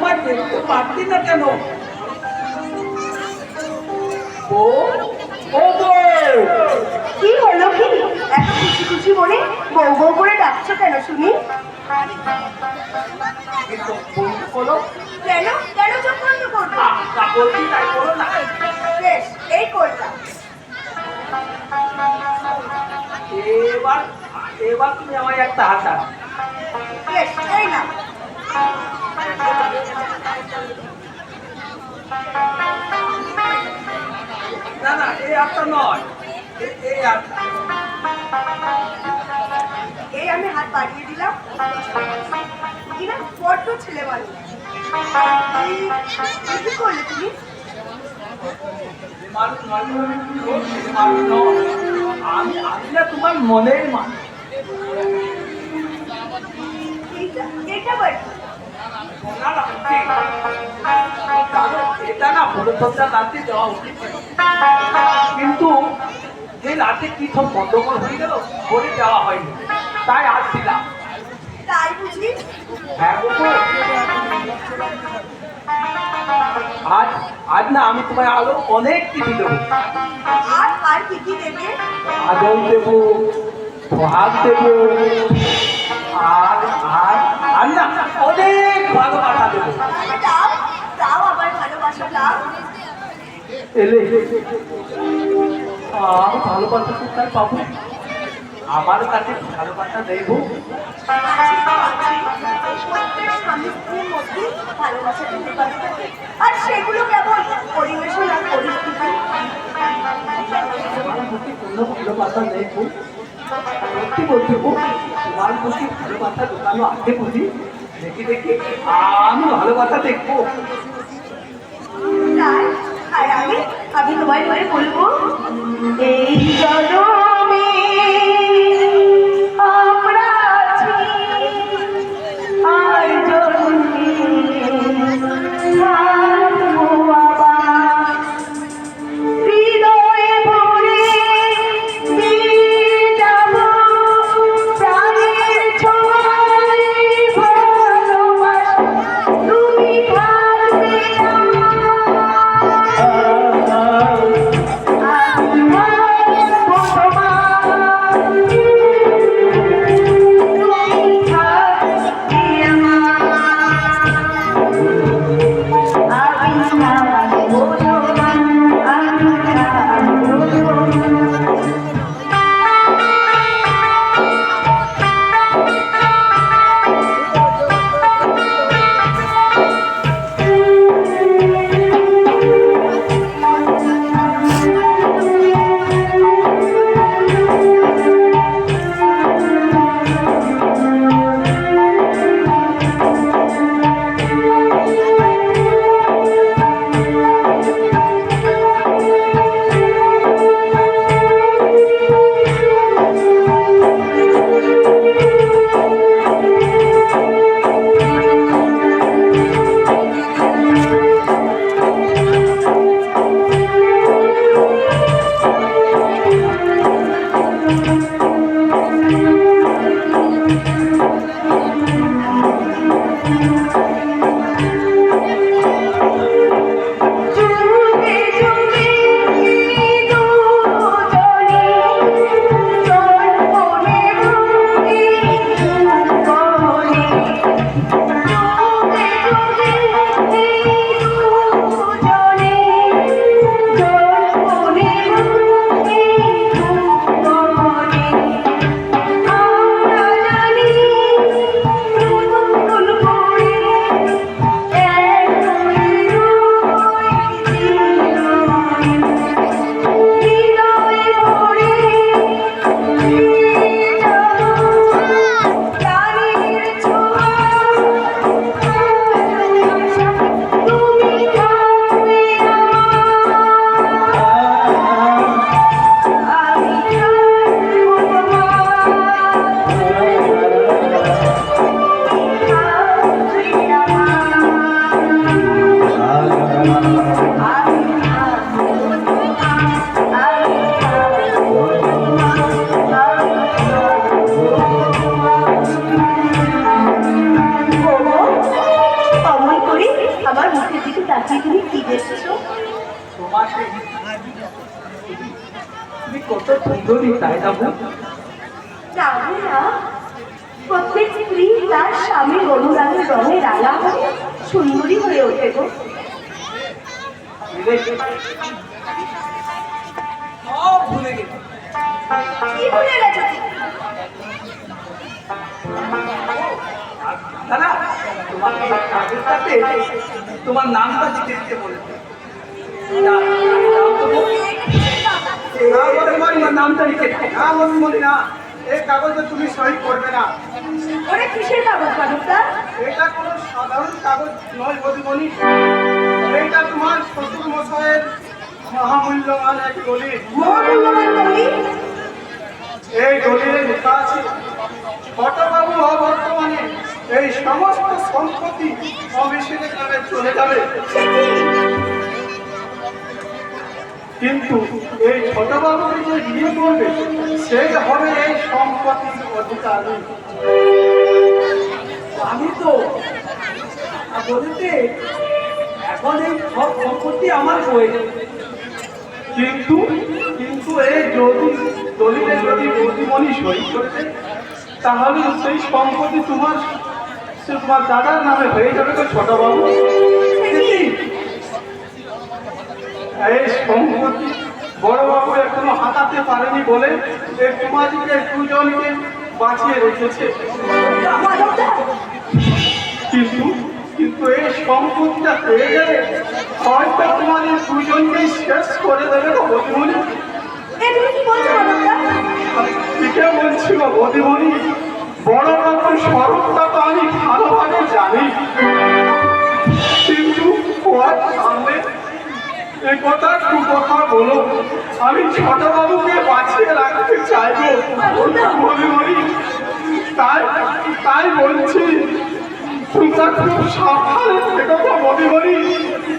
আমায় দেখতে পারতি না কেন? ও ও বউ, কি হলো কি? এত খুশি খুশি মনে বউ বউ করে ডাকছো কেন শুনি? বলো কেন কেন চোখ বন্ধ করবো? যা বলছি তাই বলো না। বেশ, এই করলাম। এবার এবার তুমি আমায় একটা হাতা। বেশ, এই না। না না, এই হাতটা নয়, এই হাতটা। এই আমি হাত বাড়িয়ে দিলাম। কিনা বড্ড ছেলে মানুষ। কি করলে তুমি? আমি আমি না তোমার মনের মানুষ। এটা বাড়ি এটা না ভোরসন্ধ্যা রাতে দেওয়া উচিত, কিন্তু যে রাতে কি সব গন্ডগোল হয়ে গেল করে দেওয়া হয়নি, তাই আজ দিলাম। তাই বুঝি? হ্যাঁ আজ আজ না আমি তোমায় আরো অনেক কিছু দেবো। আর আর কি কি দেবে? আদল দেবো, সোহাগ দেবো, আর আর আর না অনেক ভালোবাসা দেবো। তাও তাও আবার ভালোবাসা দাও। এলে আর ভালোবাসা কোথায় পাবো? আমার কাছে ভালোবাসা দেবো। প্রত্যেক স্বামী স্ত্রীর মধ্যে ভালোবাসা দিতে পারে। আর সেগুলো কেবল পরিবেশন আর পরিস্থিতি। তোমার প্রতি কোনো ভালোবাসা দেখবো, সত্যি বলছি গো, তোমার প্রতি ভালোবাসা দোকানো আছে বুঝি? দেখি দেখি আমি ভালোবাসা দেখবো। তাই আর আমি তোমায় ধরে বলবো, এই জনমে আমরা আছি, আর জন্মে থাকবো আবার। হৃদয়ে ভরে দিয়ে যাবো প্রাণের ছোঁয়ায় ভালোবাসা, তুমি থাকবে আমার। আমি থাকবো সেদিকে তাকিয়ে তুমি কি দেখছো? তোমার সেই তুমি কত সুন্দরী তাই না বোন? জানো না, প্রত্যেক স্ত্রী তার স্বামীর অনুরাগের রঙে রাঙা হয়ে সুন্দরী হয়ে ওঠে গো। সব ভুলে গেছি। কি ভুলে গেছো তুমি? দাদা তোমার কাগজের সাথে তোমার নামটা লিখে দিতে বলেছে। তোমার নামটা লিখে দাও। না বন্ধুমণি না, এই কাগজে তুমি সই করবে না। ওরে কিসের কাগজ কাগজটা? এটা কোনো সাধারণ কাগজ নয় বন্ধুমণি, এইটা তোমার শ্বশুর মশাইয়ের মহামূল্যবান এক দলিল। মহামূল্যবান দলিল? এই দলিলে লেখা আছে ছোটবাবু অবর্তমানে এই সমস্ত সম্পত্তি অমিশ্রের নামে চলে যাবে, সে কি? কিন্তু এই ছোটবাবুকে যে বিয়ে করবে সেই হবে এই সম্পত্তির অধিকারী। আমি তো বলতে এখন এই সব সম্পত্তি আমার হয়েছে। কিন্তু কিন্তু এই যদি দলিলে যদি বৌদিমণি সই করে দেয়, তাহলে সেই সম্পত্তি তোমার তোমার দাদার নামে হয়ে যাবে তো ছোটবাবু। এই সম্পত্তি বড়বাবু এখনো হাতাতে পারেনি বলে এই তোমাদিকে দুজনকে বাঁচিয়ে রেখেছে। মাধবদা, কিন্তু কিন্তু এই সম্পত্তিটা পেয়ে গেলে হয়তো তোমাদের দুজনকেই শেষ করে দেবে গো বৌদিমণি। এ তুমি কি বলছো মাধবদা? ঠিকই বলছি গো বৌদিমণি, বড় বাবুর স্বরূপটা তো আমি ভালোভাবে জানি, কিন্তু ওর সামনে এই কথা কথা বলো, আমি ছোট বাবুকে বাঁচিয়ে রাখতে চাইবো বৌদিমণি। তাই তাই বলছি তোমরা খুব সাবধানে থেকো গো বৌদিমণি,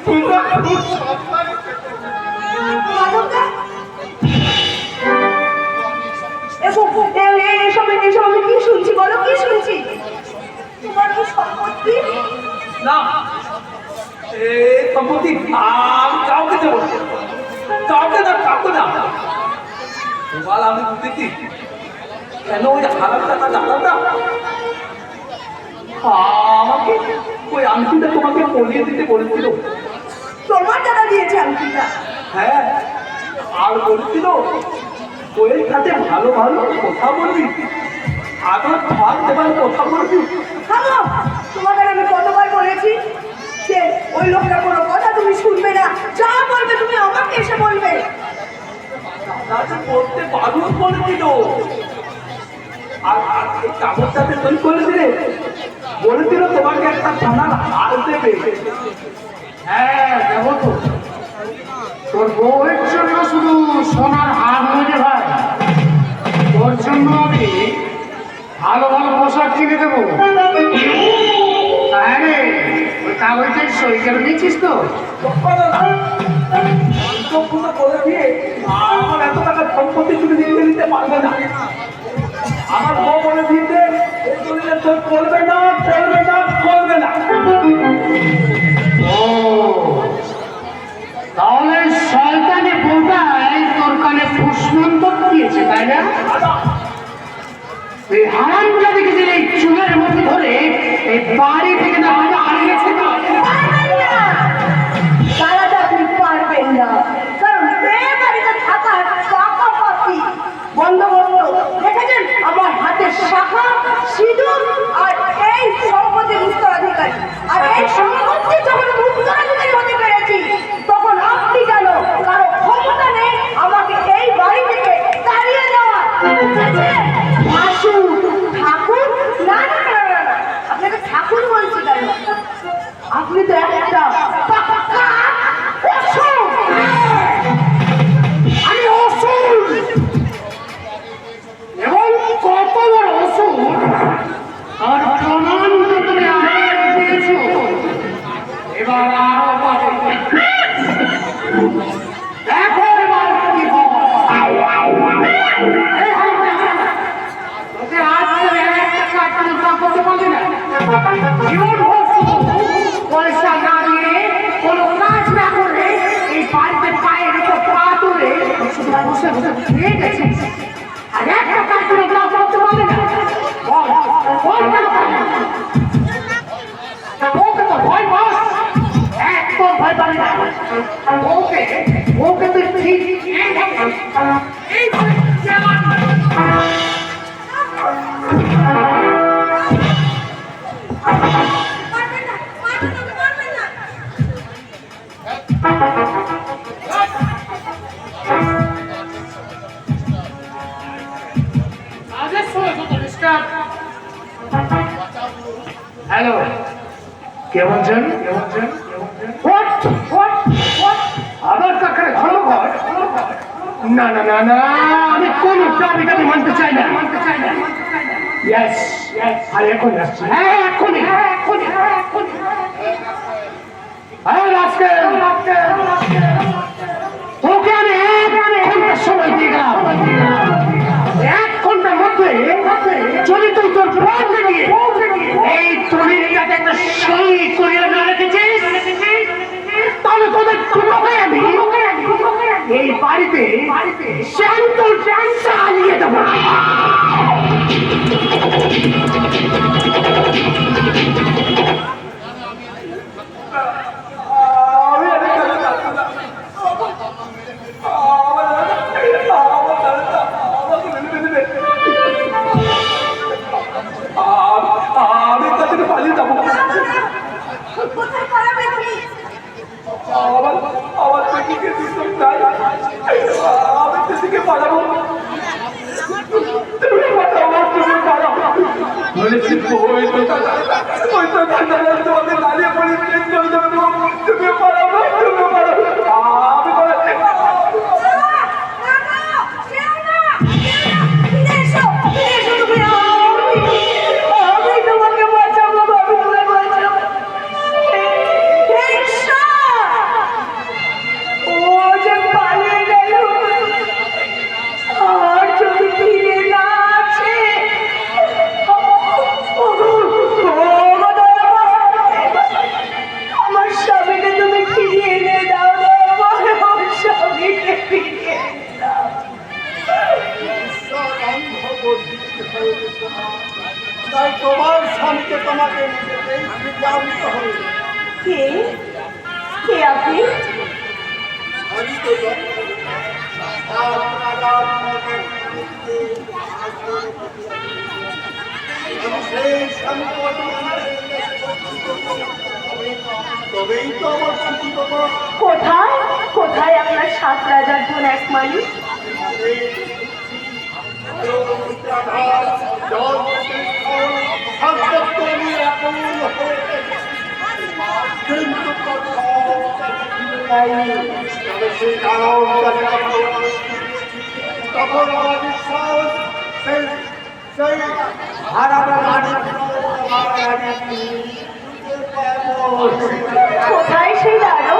তোমরা খুব সাবধানে থেকো। মাধবদা, এসব আমি কি শুনছি বলো, কি শুনছি? তোমার কি সম্পত্তি? না এই সম্পত্তি আমি কাউকে দেবো না। কাউকে না, কাউকে না। এবার আমি বুঝেছি কেন ওই হারাম টাকা দাদাটা আমাকে ওই আংটিটা তোমাকে পরিয়ে দিতে বলেছিল। তোমার দাদা দিয়েছে আংটিটা? হ্যাঁ, আর বলছিল ওই সাথে ভালো ভালো কথা বলবি, আদর ভাত দেবার কথা বলবি। থামো, তোমাকে আমি কতবার বলেছি যে ওই লোকটার কোনো কথা তুমি শুনবে না, যা বলবে তুমি আমাকে এসে বলবে। দাদা করতে বারণ করেছিল, আর এই কাগজটাতে সই করে দিলে বলেছিল তোমাকে একটা সোনার হার দেবে। হ্যাঁ দেবো তো। তোর বউয়ের জন্য শুধু সোনার হার নয় ভাই, তোর জন্য আমি ভালো ভালো পোশাক কিনে দেবো। হ্যাঁ রে, ওই কাগজে সই করে দিচ্ছিস তো? বলে দিয়ে আমার এত টাকা সম্পত্তি তুমি নিতে নিতে পারবে না। আমার বউ বলে দিতে এই দলিলে সই করবে না, করবে না, করবে না। ও, তাহলে শয়তানি বউটাই তোর কানে ফুসমন্তর দিয়েছে, তাই না? এই হারামটা দেখেছি এই চুলের মধ্যে ধরে এই বাড়ি থেকে না হারিয়েছে না। তারাটা আপনি পারবেন না, কারণ এ বাড়িতে থাকার পাকাপাকি বন্দোবস্ত দেখেছেন আমার হাতের শাখা, সিঁদুর আর এই সম্পত্তির উত্তরাধিকারী। আর এই সম্পত্তি যখন উত্তরাধিকারী হতে পেরেছি, তখন আপনি কেন কারো ক্ষমতা নেই আমাকে এই বাড়ি থেকে তাড়িয়ে দেওয়া। ঠাকুর ঠাকুর না না না না, আপনাকে ঠাকুর বলছি কেন? আপনি তো একটা পাক্কা অসুর। আমি অসুর, এবং কত বড় অসুর আর প্রমাণ তো তুমি আগে দিয়েছো। এবার আরো পাবে, দেখো এবার কি তোকে আজ ধরে একটা কাজ করতে পারলি না, জীবন ভর শুধু পয়সা না দিয়ে বসে বসে খেয়ে গেছিস আর একটা কাজ করে কাজ করতে পারবে না বল বল কেন পারবে না? ওকে তো ভয় পাস একদম ভয় পাবি না ওকে ওকে তুই ঠিক এইভাবে হ্যালো কে বলছেন আবার কাকে ধর্মঘট না না না না আমি কোন দাবি মানতে চাই না ইয়েস আর এখন আসছি হ্যাঁ এখনই আজকে তোকে আমি 1 ঘন্টা সময় দিয়ে গেলাম 1 ঘন্টার মধ্যে যদি তুই তোর বউকে নিয়ে এই তলির কাছে একটা সই করিয়ে না রেখেছিস তাহলে তোদের দুটোকে আমি এই বাড়িতে স্যান্টল চালিয়ে দেবো আমি তাদের পালিয়ে যাবো কোথায় পালাবে তুমি? আমার থেকে আমি সেদিকে পালাবো তুমি পালাও বলেছি ওই তো তোমাকে দাঁড়িয়ে পড়ে তুমি পালাবো আমি তাই তোমার স্বামীকে তোমাকে জানতে হবে কে কে আপনি? তবেই তো আমার ছুটি পাবো কোথায় কোথায় আপনার 7 রাজার ধন এক মালিক? তখন আমার বিশ্বাস কোথায় সেই দাঁড়ো?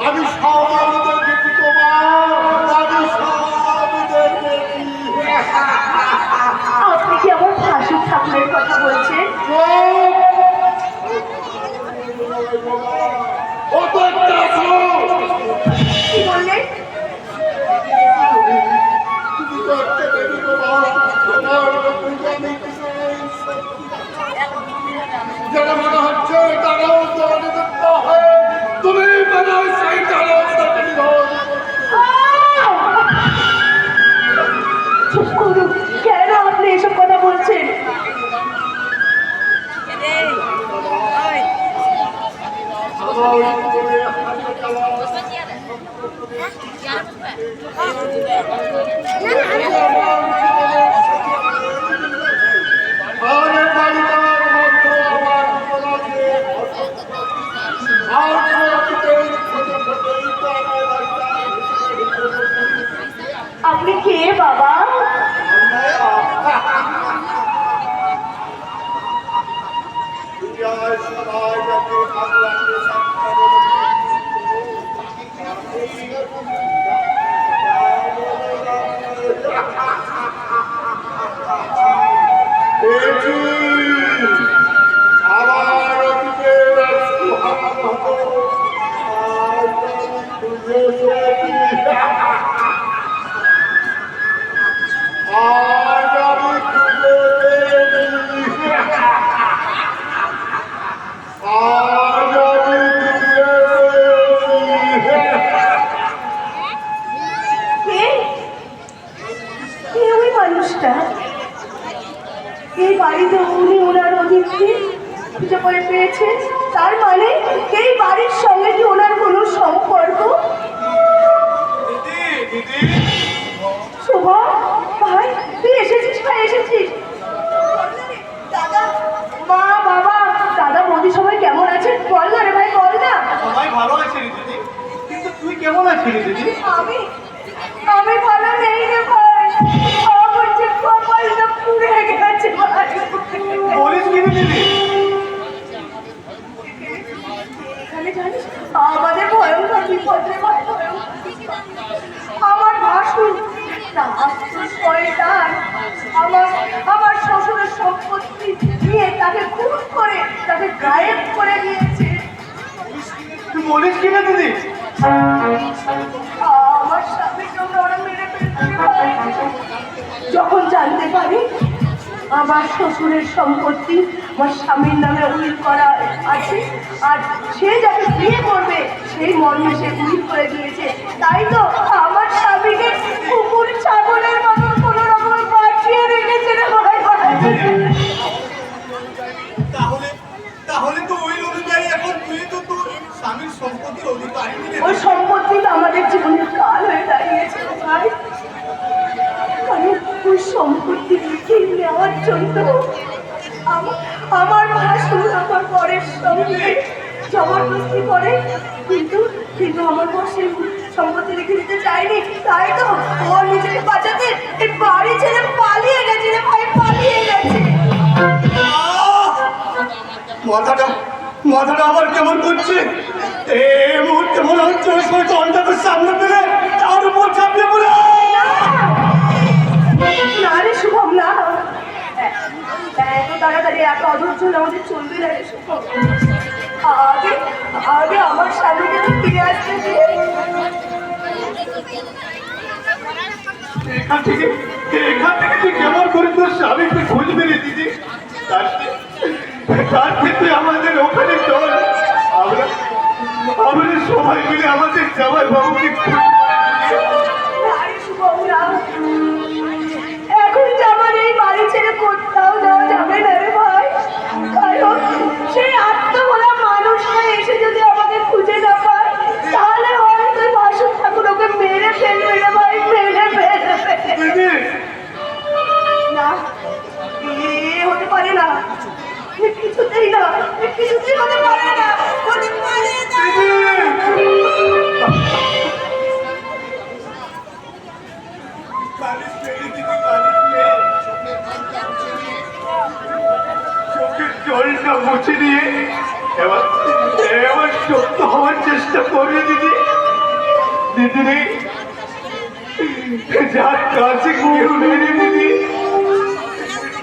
আমি সব দেখি তোমার আমি সব দেখি আপনি কি আমার ভাসুর ঠাকুরের কথা বলছেন? কি বললেন? যেন মনে হচ্ছে তারাও তুমি মনে হয় সেই তারাও চুপ করুন, কেন আপনি এসব কথা বলছেন? আপনি কে বাবা? উনি ওনার অতিথি খুঁজে করে পেয়েছেন, তার মানে এই বাড়ির সঙ্গে কি ওনার কোনো সম্পর্ক? শুভ ভাই, তুই এসেছিস? ভাই এসেছিস? দাদা, মা, বাবা, দাদা, বৌদি সবাই কেমন আছেন? বল না রে ভাই, বল না। সবাই ভালো আছে রে দিদি, কিন্তু তুই কেমন আছিস দিদি? আমি আমি ভালো নেই রে ভাই, আমার যে কপালটা পুড়ে গেছে ভাই। বলিস কি রে দিদি? এখানে জানিস আমাদের ভয়ঙ্কর বিপদ রে ভাই, ভয়ঙ্কর বিপদ। আমার ভাসুর শয়তান আমার শ্বশুরের সম্পত্তি নিয়ে তাকে খুন করে তাকে গায়েব করে দিয়েছে। তুই বলিস কি রে দিদি? আমার স্বামীকে ওরা মেরে ফেলছে ভাই। যখন জানতে পারি আমার শ্বশুরের সম্পত্তি আমার স্বামীর নামে উইল করা আছে, আর সে যাকে বিয়ে করবে সেই মর্মে সে উইল করে দিয়েছে, তাই তো আমার স্বামীকে কুকুর ছাগলের মতো কোনো রকম বাঁচিয়ে রেখেছে রে ভাই। তাহলে তাহলে তো ওই অনুযায়ী এখন তুই তো তোর স্বামীর সম্পত্তির অধিকারী রে। ওই সম্পত্তি আমাদের জীবনের কাল হয়ে দাঁড়িয়েছে রে ভাই, কারণ ওই সম্পত্তি লিখে নেওয়ার জন্য আমার ভাসুর আমার বরের সঙ্গে জবরদস্তি করে, কিন্তু কিন্তু আমার বর সেই সম্পত্তি লিখে দিতে চায়নি, তাই তো ও নিজেকে বাঁচাতে এই বাড়ি ছেড়ে পালিয়ে গেছে রে ভাই, পালিয়ে গেছে। মাথাটা মাথাটা আবার কেমন করছে? এই মুহূর্তে মনে হচ্ছে ওই শয়তানটাকে সামনে পেলে তার উপর ঝাঁপিয়ে পড়ে। না রে শুভম, না, এত তাড়াতাড়ি এত অধৈর্য আমাদের চলবে না রে শুভম। আগে আগে আমার স্বামীকে ফিরে আসতে দিয়ে এখান থেকে তুই কেমন করে তোর স্বামীকে খুঁজবি রে দিদি? তার ক্ষেত্রে আমাদের ওখানে চল, আমরা সবাই মিলে আমাদের জামাই বাবুকে শুভম না, এখন যে আমার এই বাড়ি ছেড়ে কোথাও যাওয়া যাবে না রে ভাই, কারণ সেই আত্মভোলা মানুষটা এসে যদি আমাকে খুঁজে না পায় তাহলে হয়তো ভাসুর ঠাকুর ওকে মেরে ফেলবে রে ভাই, মেরে ফেলবে। দিদি। না, এ হতে পারে না, এ কিছুতেই না, এ কিছুতেই হতে পারে না, হতে পারে না। চোখের জলটা মুছে দিয়ে এবার সত্য হওয়ার চেষ্টা করবে দিদি। দিদি রে, যার কাছে কেউ নেই রে দিদি,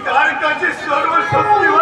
তার কাছে সর্বশক্তিমান